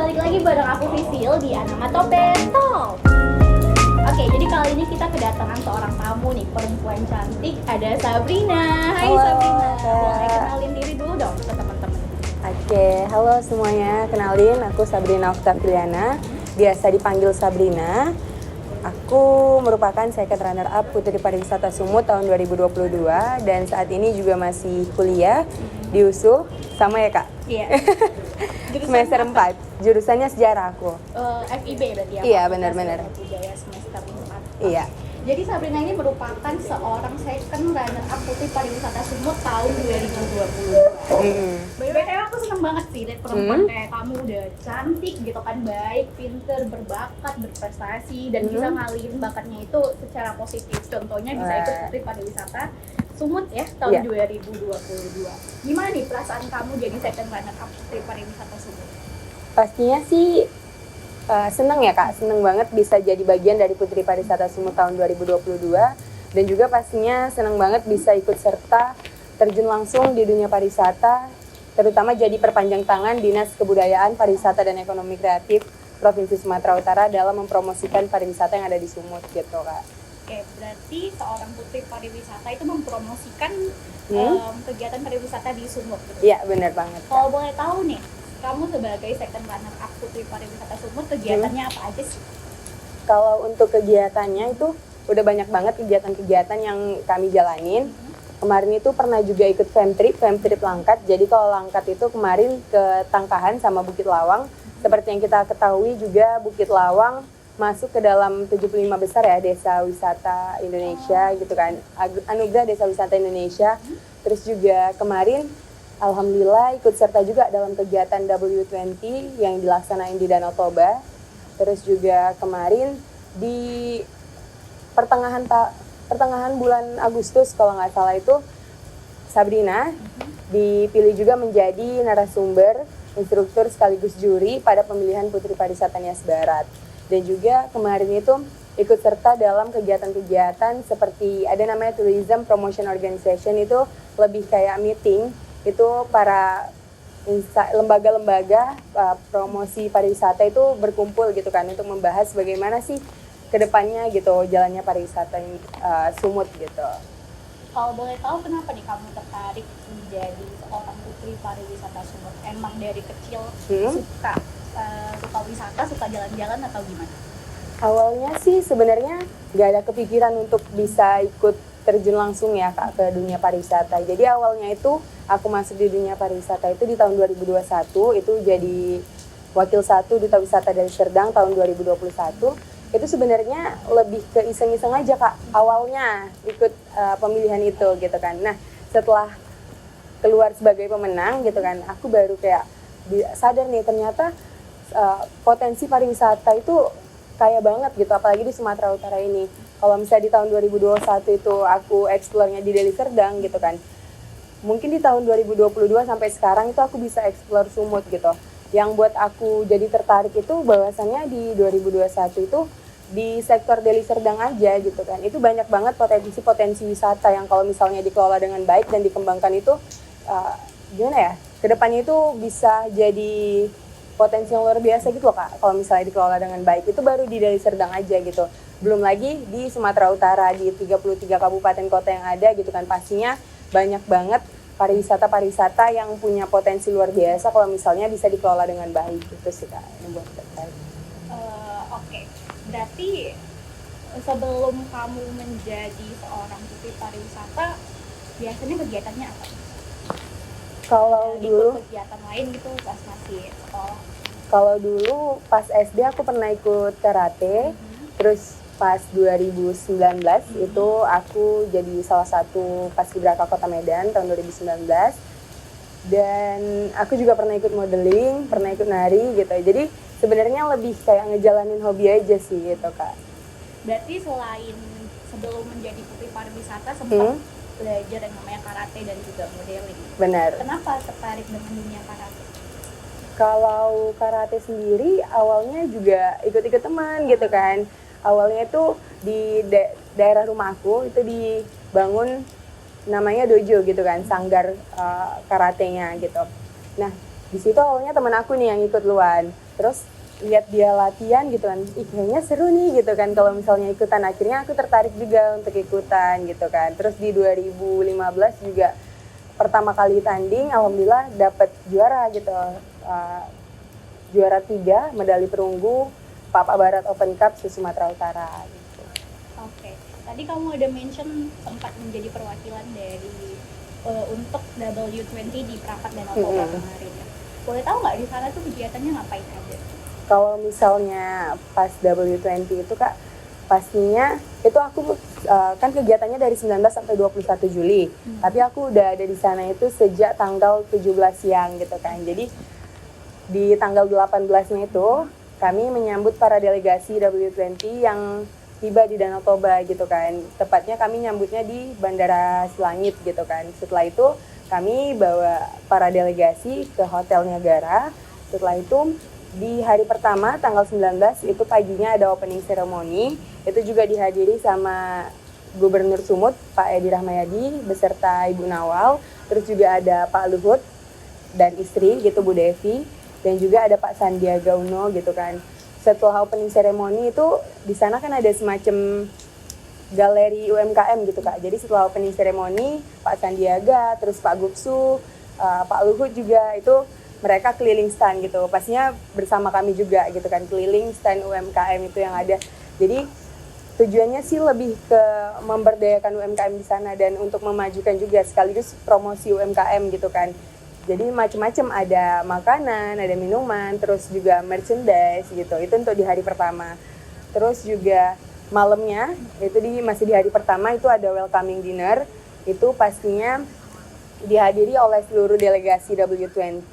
balik lagi bareng aku Visil di Anamato Beto. Oke, jadi kali ini kita kedatangan seorang tamu nih, perempuan cantik, ada Sabrina. Hai Halo, Sabrina, Kak. boleh kenalin diri dulu dong ke teman-teman. Oke, halo semuanya. Kenalin, aku Sabrina Octaviana. Biasa dipanggil Sabrina. Aku merupakan second runner up Putri Pariwisata Sumut tahun 2022 dan saat ini juga masih kuliah di USU. Sama ya, Kak? Iya. Semester 4. Jurusannya sejarah aku. FIB berarti ya? Iya, Fakultas benar-benar. Ilmu Budaya semester 4. Iya. Jadi Sabrina ini merupakan seorang second runner up Putri Pariwisata Sumut tahun 2022. BTW aku seneng banget sih lihat perempuan kayak kamu udah cantik gitu kan, baik, pinter, berbakat, berprestasi dan bisa ngalihin bakatnya itu secara positif. Contohnya bisa ikut Putri Pariwisata Sumut ya tahun 2022. Gimana nih perasaan kamu jadi second runner up Putri Pariwisata Sumut? Pastinya sih seneng ya, Kak, seneng banget bisa jadi bagian dari Putri Pariwisata Sumut tahun 2022 dan juga pastinya seneng banget bisa ikut serta terjun langsung di dunia pariwisata, terutama jadi perpanjang tangan Dinas Kebudayaan, Pariwisata dan Ekonomi Kreatif Provinsi Sumatera Utara dalam mempromosikan pariwisata yang ada di Sumut gitu, Kak. Oke, berarti seorang Putri Pariwisata itu mempromosikan kegiatan pariwisata di Sumut gitu. Iya, benar banget, Kak. Kalau boleh tahu nih, kamu sebagai second runner up Putri Pariwisata Sumut kegiatannya apa aja sih? Kalau untuk kegiatannya itu udah banyak banget kegiatan-kegiatan yang kami jalanin. Kemarin itu pernah juga ikut Femtrip Langkat. Jadi kalau Langkat itu kemarin ke Tangkahan sama Bukit Lawang. Seperti yang kita ketahui juga Bukit Lawang masuk ke dalam 75 besar ya Desa Wisata Indonesia gitu kan. Anugerah Desa Wisata Indonesia. Terus juga kemarin alhamdulillah ikut serta juga dalam kegiatan W20 yang dilaksanain di Danau Toba. Terus juga kemarin di pertengahan bulan Agustus kalau nggak salah itu Sabrina dipilih juga menjadi narasumber, instruktur sekaligus juri pada pemilihan Putri Pariwisata Nias Barat. Dan juga kemarin itu ikut serta dalam kegiatan-kegiatan seperti ada namanya Tourism Promotion Organization, itu lebih kayak meeting, itu para lembaga-lembaga promosi pariwisata itu berkumpul gitu kan untuk membahas bagaimana sih kedepannya gitu jalannya pariwisata Sumut gitu. Kalau boleh tahu kenapa nih kamu tertarik menjadi seorang Putri Pariwisata Sumut? Emang dari kecil suka wisata, suka jalan-jalan atau gimana? Awalnya sih sebenarnya nggak ada kepikiran untuk bisa ikut terjun langsung ya, Kak, ke dunia pariwisata. Jadi awalnya itu aku masuk di dunia pariwisata itu di tahun 2021, itu jadi wakil 1 Duta Wisata dari Serdang tahun 2021. Itu sebenarnya lebih ke iseng-iseng aja, Kak, awalnya ikut pemilihan itu gitu kan. Nah setelah keluar sebagai pemenang gitu kan, aku baru kayak sadar nih ternyata potensi pariwisata itu kaya banget gitu, apalagi di Sumatera Utara ini. Kalau misalnya di tahun 2021 itu aku eksplornya di Deli Serdang gitu kan, mungkin di tahun 2022 sampai sekarang itu aku bisa eksplor Sumut gitu. Yang buat aku jadi tertarik itu bahwasannya di 2021 itu di sektor Deli Serdang aja gitu kan, itu banyak banget potensi wisata yang kalau misalnya dikelola dengan baik dan dikembangkan itu gimana ya, kedepannya itu bisa jadi potensi yang luar biasa gitu loh, Kak, kalau misalnya dikelola dengan baik. Itu baru di Deli Serdang aja gitu, belum lagi di Sumatera Utara di 33 kabupaten kota yang ada gitu kan, pastinya banyak banget pariwisata yang punya potensi luar biasa kalau misalnya bisa dikelola dengan baik gitu sih, Kak, yang buat tertarik. Oke. Berarti sebelum kamu menjadi seorang Putri Pariwisata, biasanya kegiatannya apa? Kalau dulu kegiatan lain gitu pas masih sekolah? Kalau dulu pas SD aku pernah ikut karate, terus pas 2019 itu aku jadi salah satu paskibraka Kota Medan tahun 2019. Dan aku juga pernah ikut modeling, pernah ikut nari gitu. Jadi sebenarnya lebih kayak ngejalanin hobi aja sih gitu, Kak. Berarti selain sebelum menjadi Putri Pariwisata sempat belajar yang namanya karate dan juga modeling. Benar. Kenapa tertarik dengan dunia karate? Kalau karate sendiri awalnya juga ikut-ikut teman gitu kan. Awalnya itu di daerah rumahku itu dibangun namanya dojo gitu kan, sanggar karatenya gitu. Nah di situ awalnya teman aku nih yang ikut duluan. Terus lihat dia latihan gitu kan, kayaknya seru nih gitu kan kalau misalnya ikutan. Akhirnya aku tertarik juga untuk ikutan gitu kan. Terus di 2015 juga pertama kali tanding, alhamdulillah dapat juara gitu. Juara 3, medali perunggu Papa Barat Open Cup se-Sumatera Utara gitu. Oke, tadi kamu ada mention sempat menjadi perwakilan dari untuk W20 di Prapat Danau Toba kemarin ya. Boleh tahu nggak di sana tuh kegiatannya ngapain aja? Kalau misalnya pas W20 itu Kak, pastinya itu aku kan kegiatannya dari 19 sampai 21 Juli. Tapi aku udah ada di sana itu sejak tanggal 17 siang gitu kan. Jadi di tanggal 18-nya itu kami menyambut para delegasi W20 yang tiba di Danau Toba gitu kan. Tepatnya kami nyambutnya di Bandara Silangit gitu kan. Setelah itu kami bawa para delegasi ke Hotel Niagara. Setelah itu di hari pertama tanggal 19 itu paginya ada opening ceremony. Itu juga dihadiri sama Gubernur Sumut Pak Edi Rahmayadi beserta Ibu Nawal. Terus juga ada Pak Luhut dan istri gitu Bu Devi, dan juga ada Pak Sandiaga Uno gitu kan. Setelah opening ceremony itu di sana kan ada semacam galeri UMKM gitu Kak. Jadi setelah opening ceremony Pak Sandiaga, terus Pak Gupsu, Pak Luhut juga itu mereka keliling stand gitu. Pastinya bersama kami juga gitu kan, keliling stand UMKM itu yang ada. Jadi tujuannya sih lebih ke memberdayakan UMKM di sana dan untuk memajukan juga sekaligus promosi UMKM gitu kan. Jadi macam-macam, ada makanan, ada minuman, terus juga merchandise gitu. Itu untuk di hari pertama. Terus juga malamnya, itu masih di hari pertama itu ada welcoming dinner. Itu pastinya dihadiri oleh seluruh delegasi W20.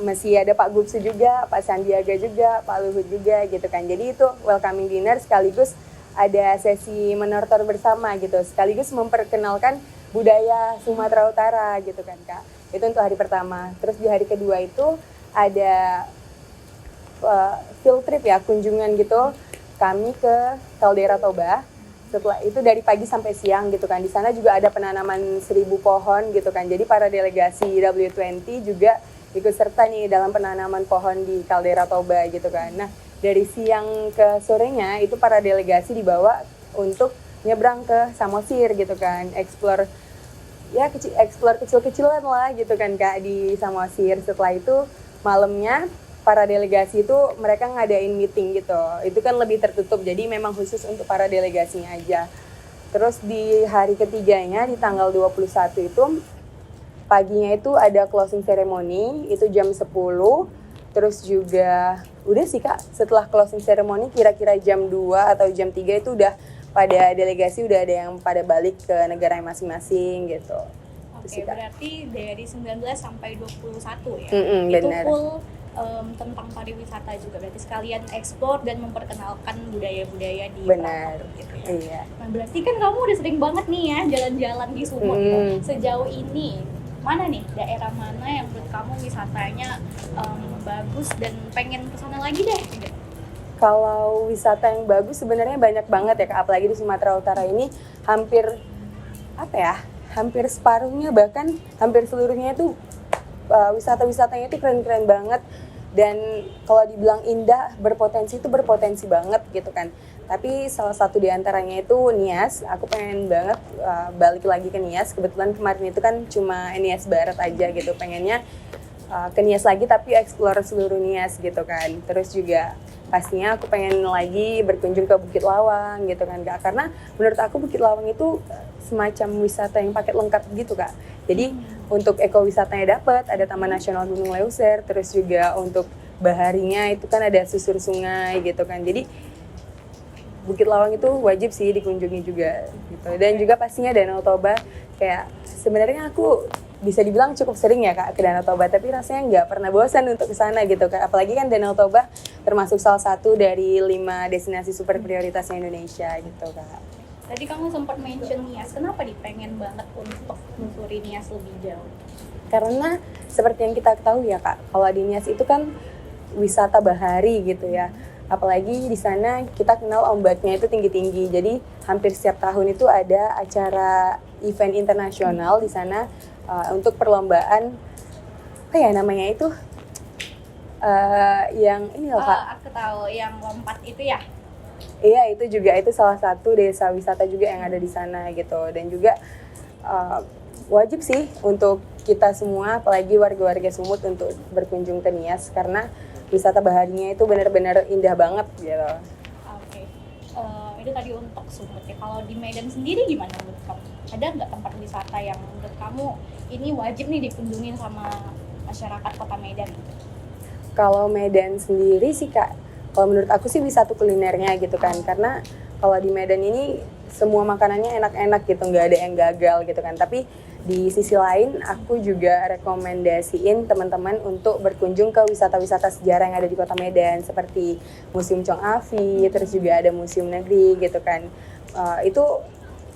Masih ada Pak Gupsu juga, Pak Sandiaga juga, Pak Luhut juga gitu kan. Jadi itu welcoming dinner sekaligus ada sesi menortor bersama gitu. Sekaligus memperkenalkan budaya Sumatera Utara gitu kan Kak. Itu untuk hari pertama. Terus di hari kedua itu ada field trip ya, kunjungan gitu kami ke Caldera Toba. Setelah itu dari pagi sampai siang gitu kan. Di sana juga ada penanaman 1000 pohon gitu kan. Jadi para delegasi W20 juga ikut serta nih dalam penanaman pohon di Caldera Toba gitu kan. Nah, dari siang ke sorenya itu para delegasi dibawa untuk nyebrang ke Samosir gitu kan. Explore kecil-kecilan lah gitu kan Kak di Samosir. Setelah itu malamnya para delegasi itu mereka ngadain meeting gitu. Itu kan lebih tertutup, jadi memang khusus untuk para delegasinya aja. Terus di hari ketiganya di tanggal 21 itu paginya itu ada closing ceremony, itu jam 10. Terus juga udah sih Kak, setelah closing ceremony kira-kira jam 2 atau jam 3 itu udah pada delegasi udah ada yang pada balik ke negara masing-masing gitu. Oke, berarti dari 19 sampai 21 ya? Itu bener. Full tentang pariwisata juga, berarti sekalian eksplor dan memperkenalkan budaya-budaya di Prapat gitu ya? Iya. Nah berarti kan kamu udah sering banget nih ya jalan-jalan di Sumut sejauh ini. Mana nih daerah mana yang menurut kamu wisatanya bagus dan pengen kesana lagi deh? Kalau wisata yang bagus sebenarnya banyak banget ya Kak, apalagi di Sumatera Utara ini hampir separuhnya bahkan hampir seluruhnya itu wisata-wisatanya itu keren-keren banget. Dan kalau dibilang indah, berpotensi banget gitu kan. Tapi salah satu diantaranya itu Nias. Aku pengen banget balik lagi ke Nias. Kebetulan kemarin itu kan cuma Nias Barat aja gitu, pengennya ke Nias lagi tapi explore seluruh Nias gitu kan. Terus juga pastinya aku pengen lagi berkunjung ke Bukit Lawang gitu kan Kak. Karena menurut aku Bukit Lawang itu semacam wisata yang paket lengkap gitu Kak. Jadi untuk ekowisatanya dapat, ada Taman Nasional Gunung Leuser, terus juga untuk baharinya itu kan ada susur sungai gitu kan. Jadi Bukit Lawang itu wajib sih dikunjungi juga gitu. Dan juga pastinya Danau Toba, kayak sebenarnya aku bisa dibilang cukup sering ya Kak ke Danau Toba, tapi rasanya nggak pernah bosan untuk ke sana gitu Kak. Apalagi kan Danau Toba termasuk salah satu dari 5 destinasi super prioritasnya Indonesia gitu Kak. Tadi kamu sempat mention Nias, kenapa pengen banget untuk menyusuri Nias lebih jauh? Karena seperti yang kita ketahui ya Kak, kalau di Nias itu kan wisata bahari gitu ya. Apalagi di sana kita kenal ombaknya itu tinggi-tinggi. Jadi hampir setiap tahun itu ada acara event internasional di sana untuk perlombaan namanya itu Yang ini loh Kak. Aku tahu yang lompat itu ya. Iya, itu juga itu salah satu desa wisata juga yang ada di sana gitu. Dan juga wajib sih untuk kita semua, apalagi warga-warga Sumut untuk berkunjung ke Nias karena wisata baharinya itu benar-benar indah banget gitu. Oke. Itu tadi untuk Sumut ya. Kalau di Medan sendiri gimana menurut kamu? Ada nggak tempat wisata yang menurut kamu ini wajib nih dikunjungin sama masyarakat Kota Medan? Kalau Medan sendiri sih Kak, kalau menurut aku sih wisata kulinernya gitu kan, karena kalau di Medan ini semua makanannya enak-enak gitu, nggak ada yang gagal gitu kan. Tapi di sisi lain aku juga rekomendasiin teman-teman untuk berkunjung ke wisata-wisata sejarah yang ada di Kota Medan seperti Museum Chong Afi, terus juga ada Museum Negeri gitu kan. Itu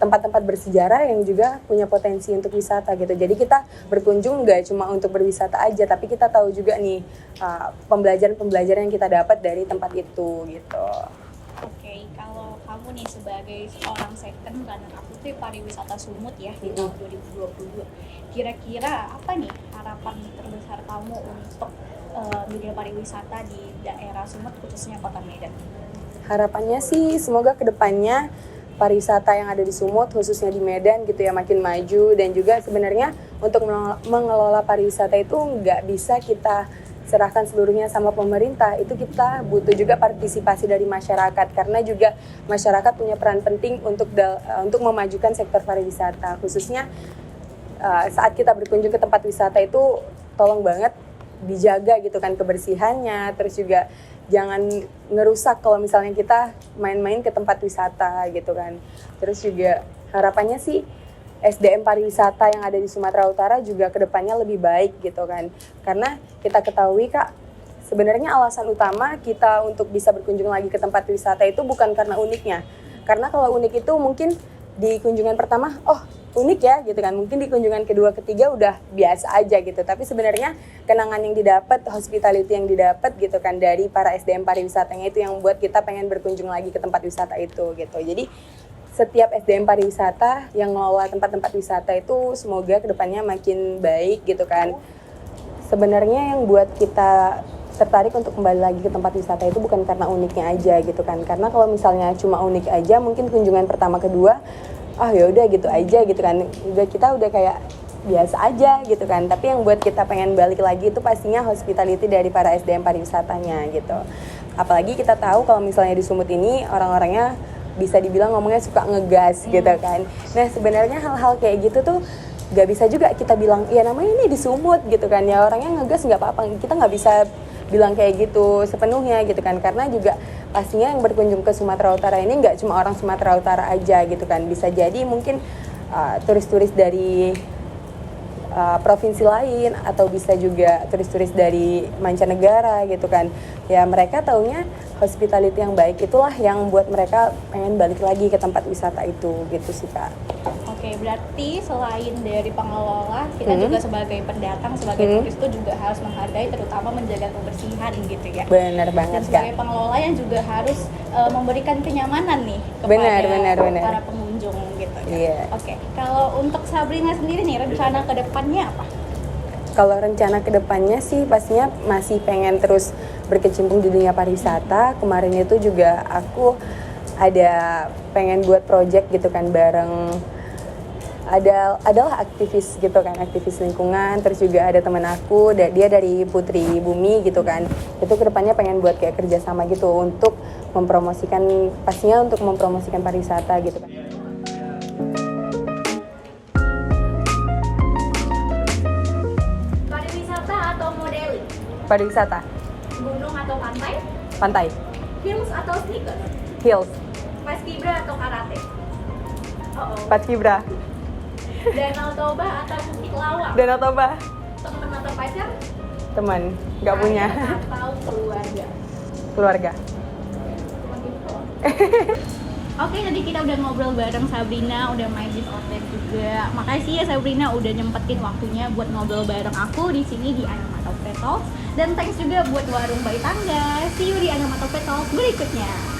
tempat-tempat bersejarah yang juga punya potensi untuk wisata gitu. Jadi kita berkunjung nggak cuma untuk berwisata aja, tapi kita tahu juga nih pembelajaran-pembelajaran yang kita dapat dari tempat itu gitu. Oke, kalau kamu nih sebagai seorang second runner up Putri Pariwisata Sumut ya di tahun 2022, kira-kira apa nih harapan terbesar kamu untuk dunia pariwisata di daerah Sumut khususnya Kota Medan? Harapannya sih semoga kedepannya pariwisata yang ada di Sumut khususnya di Medan gitu ya makin maju, dan juga sebenarnya untuk mengelola pariwisata itu nggak bisa kita serahkan seluruhnya sama pemerintah, itu kita butuh juga partisipasi dari masyarakat karena juga masyarakat punya peran penting untuk memajukan sektor pariwisata, khususnya saat kita berkunjung ke tempat wisata itu tolong banget dijaga gitu kan kebersihannya, terus juga jangan ngerusak kalau misalnya kita main-main ke tempat wisata gitu kan. Terus juga harapannya sih SDM pariwisata yang ada di Sumatera Utara juga kedepannya lebih baik gitu kan. Karena kita ketahui Kak, sebenarnya alasan utama kita untuk bisa berkunjung lagi ke tempat wisata itu bukan karena uniknya. Karena kalau unik itu mungkin di kunjungan pertama, oh unik ya gitu kan. Mungkin di kunjungan kedua, ketiga udah biasa aja gitu. Tapi sebenarnya kenangan yang didapat, hospitality yang didapat gitu kan dari para SDM pariwisatanya itu yang membuat kita pengen berkunjung lagi ke tempat wisata itu gitu. Jadi setiap SDM pariwisata yang ngelola tempat-tempat wisata itu semoga kedepannya makin baik gitu kan. Sebenarnya yang buat kita tertarik untuk kembali lagi ke tempat wisata itu bukan karena uniknya aja gitu kan. Karena kalau misalnya cuma unik aja, mungkin kunjungan pertama kedua ya udah gitu aja gitu kan, kita udah kayak biasa aja gitu kan. Tapi yang buat kita pengen balik lagi itu pastinya hospitality dari para SDM pariwisatanya gitu. Apalagi kita tahu kalau misalnya di Sumut ini orang-orangnya bisa dibilang ngomongnya suka ngegas gitu kan. Nah sebenarnya hal-hal kayak gitu tuh gak bisa juga kita bilang ya namanya ini di Sumut gitu kan, ya orangnya ngegas nggak apa-apa, kita nggak bisa bilang kayak gitu sepenuhnya gitu kan. Karena juga pastinya yang berkunjung ke Sumatera Utara ini nggak cuma orang Sumatera Utara aja gitu kan, bisa jadi mungkin turis-turis dari provinsi lain atau bisa juga turis-turis dari mancanegara gitu kan. Ya mereka taunya hospitality yang baik itulah yang buat mereka pengen balik lagi ke tempat wisata itu gitu sih Kak. Oke, berarti selain dari pengelola, kita juga sebagai pendatang, sebagai turis itu juga harus menghargai, terutama menjaga kebersihan gitu ya. Benar banget. Dan sebagai pengelola yang juga harus memberikan kenyamanan nih kepada para pengunjung gitu ya. Yeah. Oke, kalau untuk Sabrina sendiri nih, rencana ke depannya apa? Kalau rencana kedepannya sih pastinya masih pengen terus berkecimpung di dunia pariwisata. Kemarin itu juga aku ada pengen buat project gitu kan bareng adalah aktivis gitu kan, aktivis lingkungan. Terus juga ada teman aku, dia dari Putri Bumi gitu kan. Itu kedepannya pengen buat kayak kerjasama gitu untuk mempromosikan, pastinya untuk mempromosikan pariwisata gitu kan. Pariwisata atau modeling? Pariwisata. Gunung atau pantai? Pantai. Heels atau sneakers? Heels. Paskibra atau karate? Paskibra. Danau Toba atau Bukit Lawang? Danau Toba. Teman atau pacar? Teman, nggak punya. Atau keluarga? Keluarga. Oke, tadi kita udah ngobrol bareng Sabrina, udah main di outlet juga. Makasih ya Sabrina udah nyempetin waktunya buat ngobrol bareng aku di sini di Anomato Talks. Dan thanks juga buat Warung Bayi Tangga. See you di Anomato Talks berikutnya.